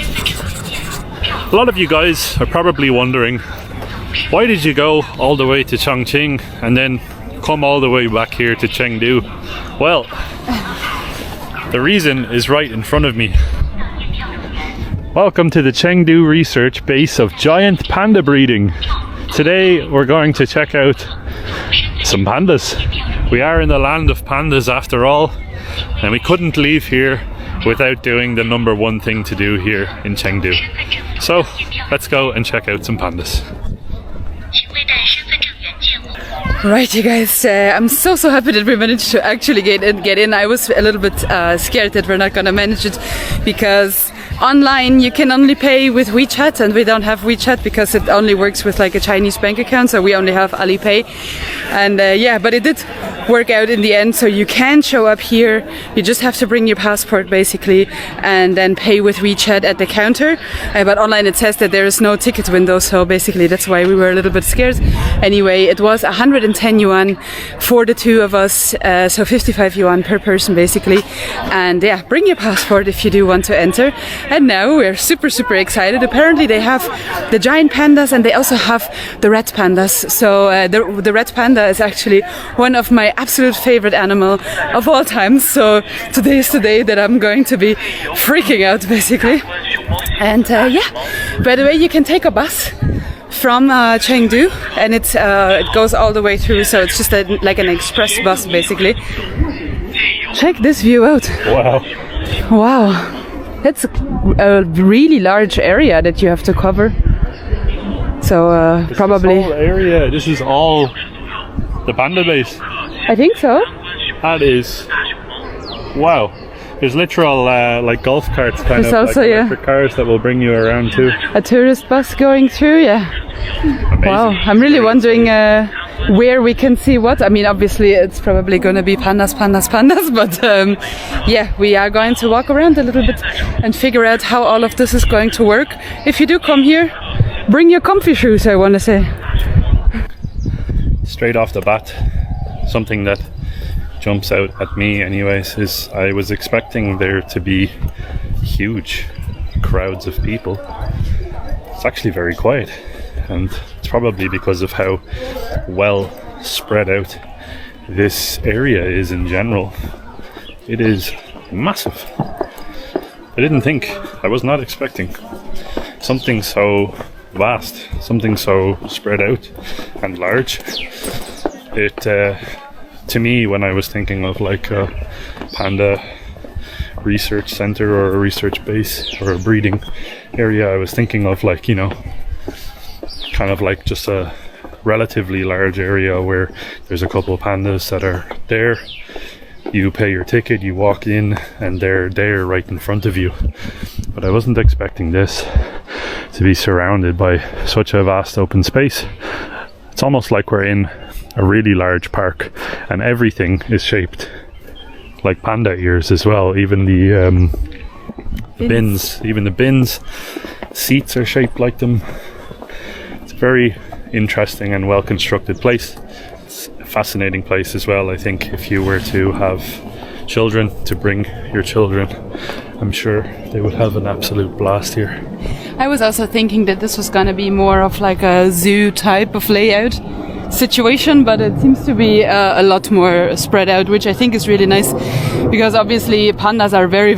A lot of you guys are probably wondering, why did you go all the way to Chongqing and then come all the way back here to Chengdu? Well, the reason is right in front of me. Welcome to the Chengdu research base of giant panda breeding. Today we're going to check out some pandas. We are in the land of pandas after all, and we couldn't leave here without doing the number one thing to do here in Chengdu. So let's go and check out some pandas. Right, you guys, I'm so happy that we managed to actually get in. I was a little bit scared that we're not gonna manage it, because online you can only pay with WeChat, and we don't have WeChat because it only works with like a Chinese bank account, so we only have Alipay. And yeah, but it did work out in the end, so you can show up here. You just have to bring your passport basically and then pay with WeChat at the counter, but online it says that there is no ticket window, so basically that's why we were a little bit scared. Anyway, it was 110 yuan for the two of us, so 55 yuan per person basically. And yeah, bring your passport if you do want to enter. And now we're super excited. Apparently they have the giant pandas and they also have the red pandas. So the red panda is actually one of my absolute favorite animal of all time. So today is the day that I'm going to be freaking out basically. And yeah, by the way, you can take a bus from Chengdu, and it goes all the way through, so it's just like an express bus basically. Check this view out. Wow, that's a really large area that you have to cover. So probably this whole area, this is all the panda base. I think so. That is, wow. There's literal like golf carts kind of also, like electric cars that will bring you around too. A tourist bus going through, yeah. Amazing. Wow, I'm really wondering where we can see what. I mean, obviously it's probably going to be pandas, but yeah, we are going to walk around a little bit and figure out how all of this is going to work. If you do come here, bring your comfy shoes, I want to say. Straight off the bat, something that jumps out at me anyways is I was expecting there to be huge crowds of people. It's actually very quiet, and it's probably because of how well spread out this area is in general. It is massive. I was not expecting something so vast, something so spread out and large. It to me, when I was thinking of like a panda research center or a research base or a breeding area, I was thinking of like, you know, kind of like just a relatively large area where there's a couple of pandas that are there. You pay your ticket, you walk in, and they're there right in front of you. But I wasn't expecting this to be surrounded by such a vast open space. It's almost like we're in a really large park, and everything is shaped like panda ears as well. Even the bins, seats are shaped like them. It's a very interesting and well constructed place. It's a fascinating place as well. I think if you were to have children, to bring your children, I'm sure they would have an absolute blast here. I was also thinking that this was going to be more of like a zoo type of layout situation, but it seems to be a lot more spread out, which I think is really nice, because obviously pandas are very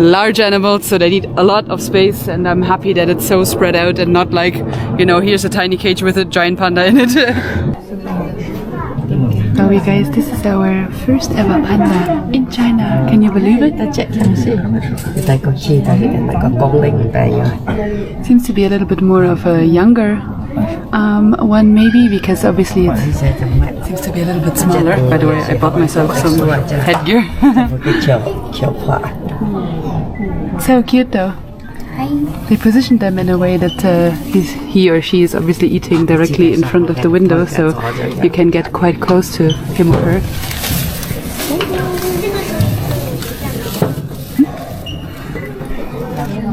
large animals, so they need a lot of space, and I'm happy that it's so spread out and not like, you know, here's a tiny cage with a giant panda in it. Oh, you guys, this is our first ever panda in China. Can you believe it? Seems to be a little bit more of a younger one maybe, because obviously it seems to be a little bit smaller. By the way, I bought myself some headgear. So cute though. They positioned them in a way that he or she is obviously eating directly in front of the window, so you can get quite close to him or her.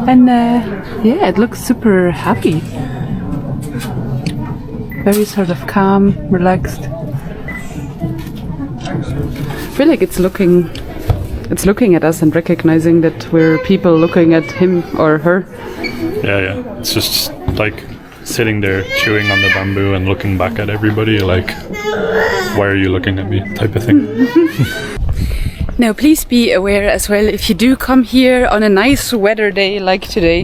And yeah, it looks super happy. Very sort of calm, relaxed. I feel like it's looking it's looking at us and recognizing that we're people looking at him or her. Yeah. It's just like sitting there chewing on the bamboo and looking back at everybody like, why are you looking at me, type of thing. Now please be aware as well, if you do come here on a nice weather day like today,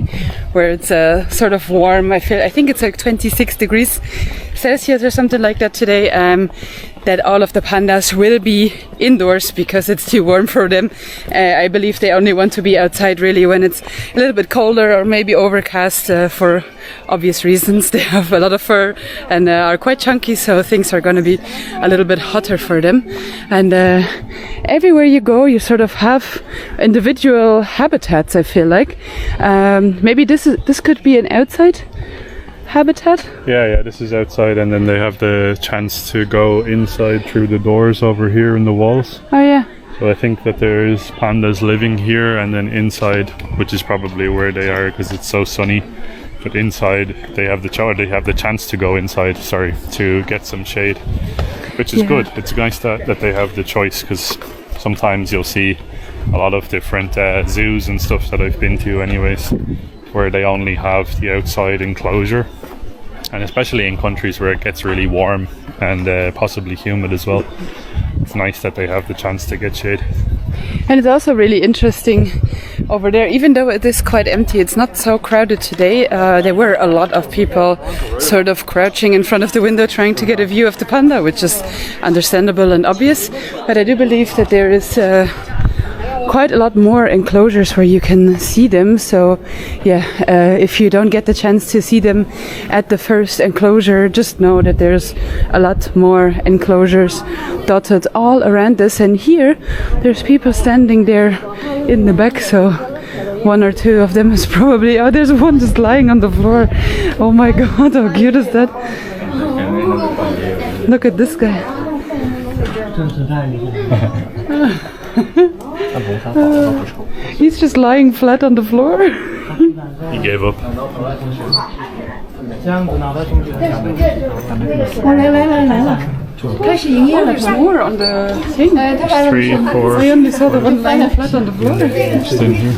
where it's sort of warm, I think it's like 26 degrees Celsius or something like that today, that all of the pandas will be indoors because it's too warm for them. I believe they only want to be outside really when it's a little bit colder or maybe overcast, for obvious reasons. They have a lot of fur and are quite chunky, so things are going to be a little bit hotter for them. And everywhere you go you sort of have individual habitats, I feel like. Maybe this could be an outside habitat. Yeah, this is outside, and then they have the chance to go inside through the doors over here in the walls. Oh yeah. So I think that there is pandas living here, and then inside, which is probably where they are because it's so sunny, but inside they have the chance to go inside, to get some shade, which is good. It's nice that they have the choice, because sometimes you'll see a lot of different zoos and stuff that I've been to anyways, where they only have the outside enclosure, and especially in countries where it gets really warm and possibly humid as well, it's nice that they have the chance to get shade. And it's also really interesting over there, even though it is quite empty, it's not so crowded today. There were a lot of people sort of crouching in front of the window trying to get a view of the panda, which is understandable and obvious, but I do believe that there is quite a lot more enclosures where you can see them. So yeah, if you don't get the chance to see them at the first enclosure, just know that there's a lot more enclosures dotted all around this. And here there's people standing there in the back, so one or two of them is probably, oh, there's one just lying on the floor. Oh my god, how cute is that? Look at this guy. He's just lying flat on the floor. He gave up. Oh, there's more on the thing. 3, 4. I only saw the one lying flat on the floor. Just in here.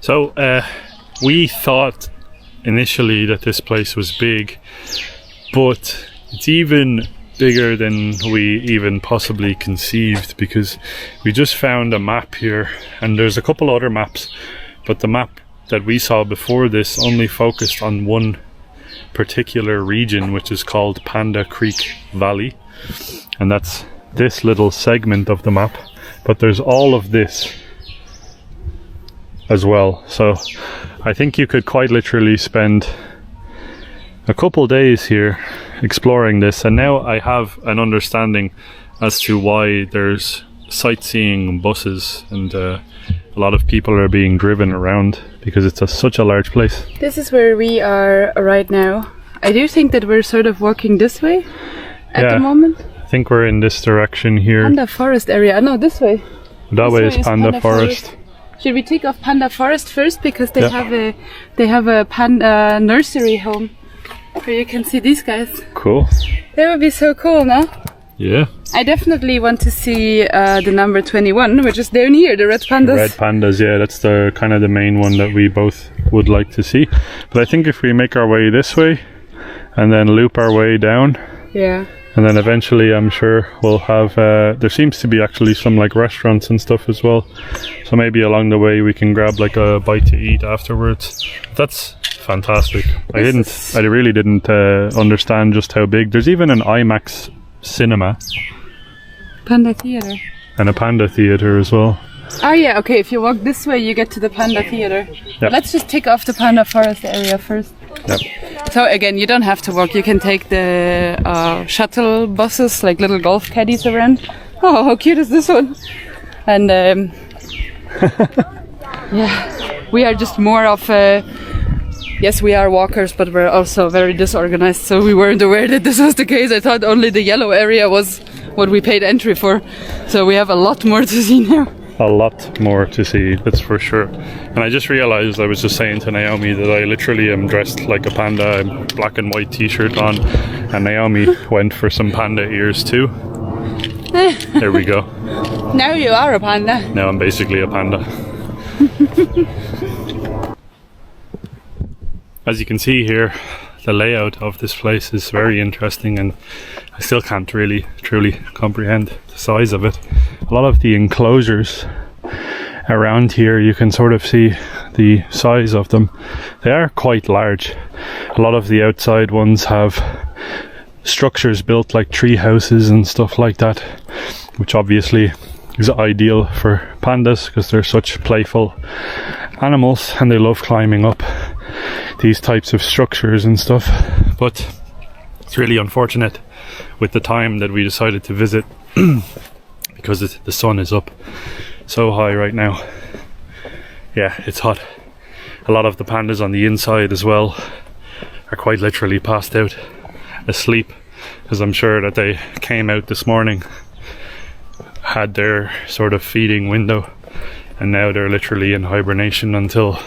So we thought initially that this place was big, but it's even bigger than we even possibly conceived, because we just found a map here, and there's a couple other maps, but the map that we saw before this only focused on one particular region, which is called Panda Creek Valley, and that's this little segment of the map, but there's all of this as well. So I think you could quite literally spend a couple days here exploring this, and now I have an understanding as to why there's sightseeing buses and a lot of people are being driven around, because it's such a large place. This is where we are right now. I do think that we're sort of walking this way at the moment. I think we're in this direction here. Panda Forest area. No, this way. That way is Panda Forest. Should we take off Panda Forest first, because they have a panda nursery home where you can see these guys. Cool. That would be so cool, no? Yeah. I definitely want to see the number 21, which is down here, the red pandas. The red pandas, yeah, that's the kind of the main one that we both would like to see. But I think if we make our way this way and then loop our way down, and then eventually I'm sure we'll have, there seems to be actually some like restaurants and stuff as well. So maybe along the way we can grab like a bite to eat afterwards. That's fantastic. I really didn't understand just how big. There's even an IMAX cinema. Panda theater. And a panda theater as well. Oh yeah, okay, if you walk this way you get to the panda theater. Yep. Let's just take off the Panda Forest area first. Yep. So again, you don't have to walk, you can take the shuttle buses, like little golf caddies around. Oh, how cute is this one? And yeah, we are just more of yes, we are walkers, but we're also very disorganized, so we weren't aware that this was the case. I thought only the yellow area was what we paid entry for. So we have a lot more to see now. A lot more to see, that's for sure. And I just realized, I was just saying to Naomi that I literally am dressed like a panda, black and white t-shirt on, and Naomi went for some panda ears too. There we go. Now you are a panda. Now I'm basically a panda. As you can see here, the layout of this place is very interesting, and I still can't really truly comprehend the size of it. A lot of the enclosures around here, you can sort of see the size of them. They are quite large. A lot of the outside ones have structures built like tree houses and stuff like that, which obviously is ideal for pandas because they're such playful animals and they love climbing up these types of structures and stuff. But it's really unfortunate with the time that we decided to visit because the sun is up so high right now. Yeah, it's hot. A lot of the pandas on the inside as well are quite literally passed out asleep, because I'm sure that they came out this morning, had their sort of feeding window, and now they're literally in hibernation until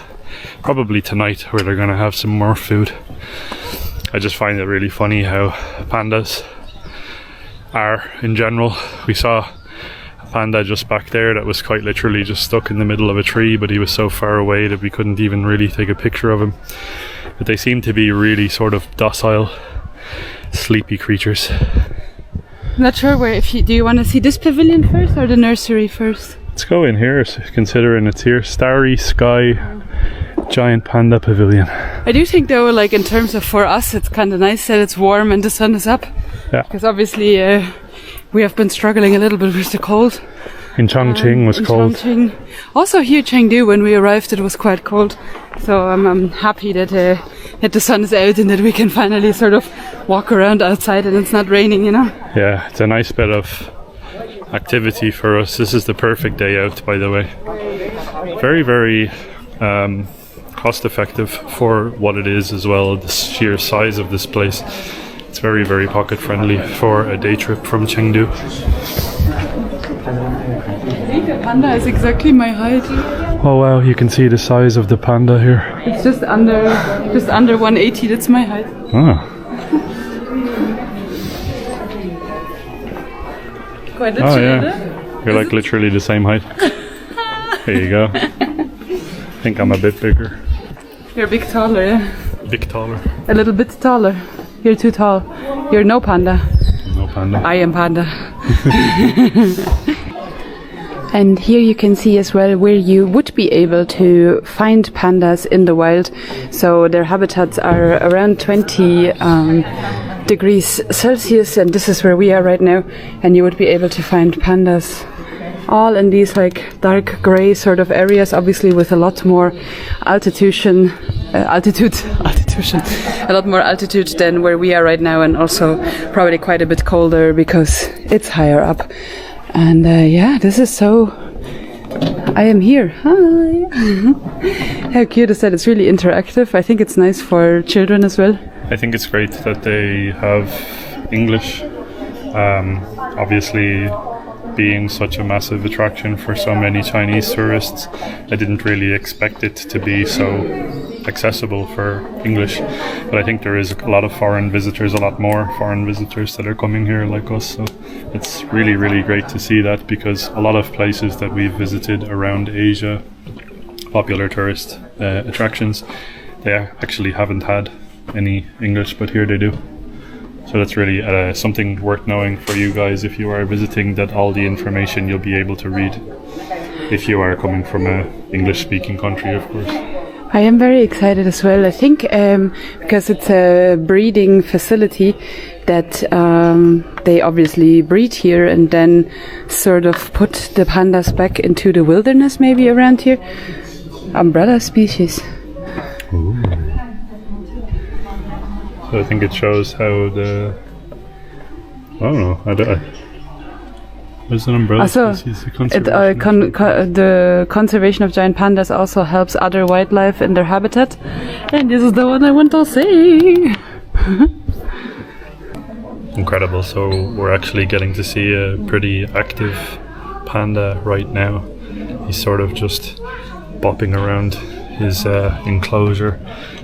probably tonight, where they're going to have some more food. I just find it really funny how pandas are in general. We saw a panda just back there that was quite literally just stuck in the middle of a tree, but he was so far away that we couldn't even really take a picture of him. But they seem to be really sort of docile, sleepy creatures. I'm not sure where. Do you want to see this pavilion first or the nursery first? Let's go in here, considering it's here. Starry Sky Giant Panda Pavilion. I do think though, like in terms of for us, it's kind of nice that it's warm and the sun is up. Yeah. Because obviously we have been struggling a little bit with the cold. In Chongqing was cold. Chongqing. Also here Chengdu, when we arrived, it was quite cold. So I'm happy that the sun is out and that we can finally sort of walk around outside and it's not raining, you know? Yeah, it's a nice bit of activity for us. This is the perfect day out, by the way. Very, very cost effective for what it is as well, the sheer size of this place. It's very, very pocket friendly for a day trip from Chengdu. I think the panda is exactly my height. Oh wow, you can see the size of the panda here. It's just under 180, that's my height. Ah. Quite Oh literally. yeah, you're like literally the same height. There you go. I think I'm a bit bigger. You're a bit taller, yeah? Bit taller. A little bit taller. You're too tall. You're no panda. No panda. I am panda. And here you can see as well where you would be able to find pandas in the wild. So their habitats are around 20 degrees Celsius, and this is where we are right now. And you would be able to find pandas all in these like dark grey sort of areas, obviously with a lot more altitude than where we are right now, and also probably quite a bit colder because it's higher up. And yeah, this is so... I am here. Hi! How cute is that? It's really interactive. I think it's nice for children as well. I think it's great that they have English. Obviously, being such a massive attraction for so many Chinese tourists, I didn't really expect it to be so accessible for English, but I think there is a lot of foreign visitors, a lot more foreign visitors that are coming here like us, so it's really, really great to see that, because a lot of places that we've visited around Asia, popular tourist attractions, they actually haven't had any English, but here they do. So that's really something worth knowing for you guys if you are visiting, that all the information you'll be able to read if you are coming from a English-speaking country, of course. I am very excited as well. I think because it's a breeding facility that they obviously breed here and then sort of put the pandas back into the wilderness maybe around here. Umbrella species. Ooh. So I think it shows how the... I don't know. There's an umbrella species. The conservation of giant pandas also helps other wildlife in their habitat. And this is the one I want to see. incredible. So we're actually getting to see a pretty active panda right now. He's sort of just bopping around his enclosure,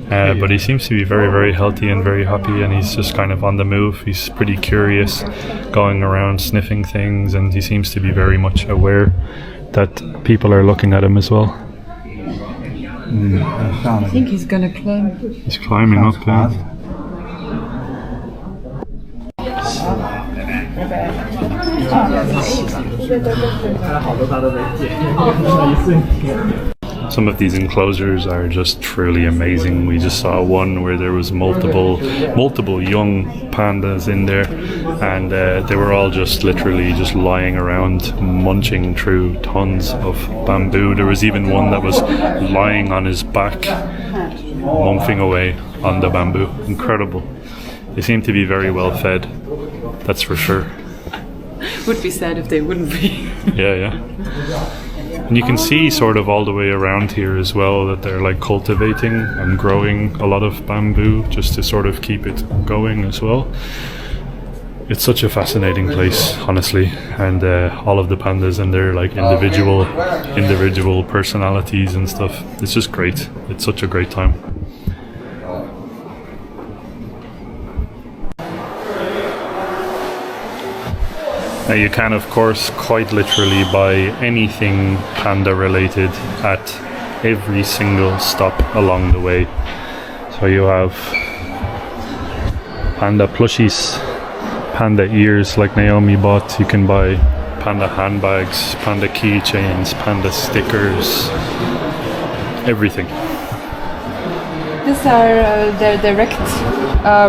but he seems to be very, very healthy and very happy, and he's just kind of on the move. He's pretty curious, going around sniffing things, and he seems to be very much aware that people are looking at him as well. I think he's gonna climb. He's climbing up, yeah. Some of these enclosures are just truly amazing. We just saw one where there was multiple young pandas in there, and they were all just literally just lying around munching through tons of bamboo. There was even one that was lying on his back, mumping away on the bamboo. Incredible. They seem to be very well fed, that's for sure. Would be sad if they wouldn't be. Yeah. And you can see sort of all the way around here as well that they're like cultivating and growing a lot of bamboo just to sort of keep it going as well. It's such a fascinating place, honestly, and all of the pandas and their like individual personalities and stuff. It's just great. It's such a great time. Now you can of course quite literally buy anything panda related at every single stop along the way. So you have panda plushies, panda ears like Naomi bought. You can buy panda handbags, panda keychains, panda stickers, everything. These are their direct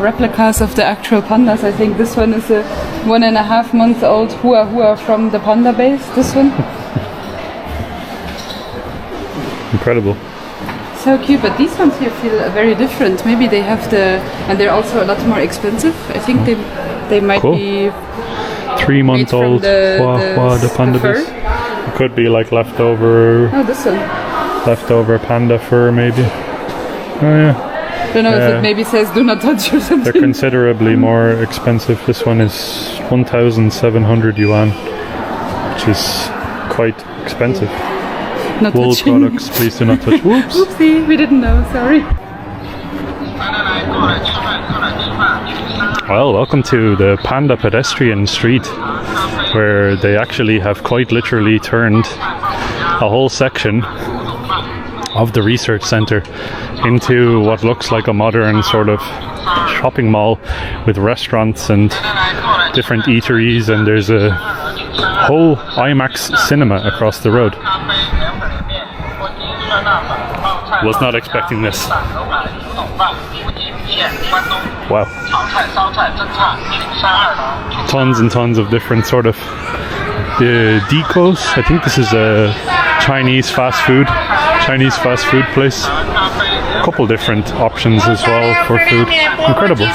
replicas of the actual pandas. I think this one is a 1.5 month old hua from the panda base. This one. Incredible. So cute, but these ones here feel very different. Maybe they have and they're also a lot more expensive. I think they might be 3-month-old the panda base. It could be like leftover. Oh, this one. Leftover panda fur, maybe. Oh yeah. Don't know if it maybe says "do not touch" or something. They're considerably more expensive. This one is 1,700 yuan, which is quite expensive. Not Wool touching. products, please do not touch. Whoops. Oopsie, we didn't know. Sorry. Well, welcome to the Panda Pedestrian Street, where they actually have quite literally turned a whole section of the research center into what looks like a modern sort of shopping mall with restaurants and different eateries, and there's a whole IMAX cinema across the road. Was not expecting this. Wow. Tons and tons of different sort of decos. I think this is a Chinese fast food place. A couple different options as well for food. Incredible.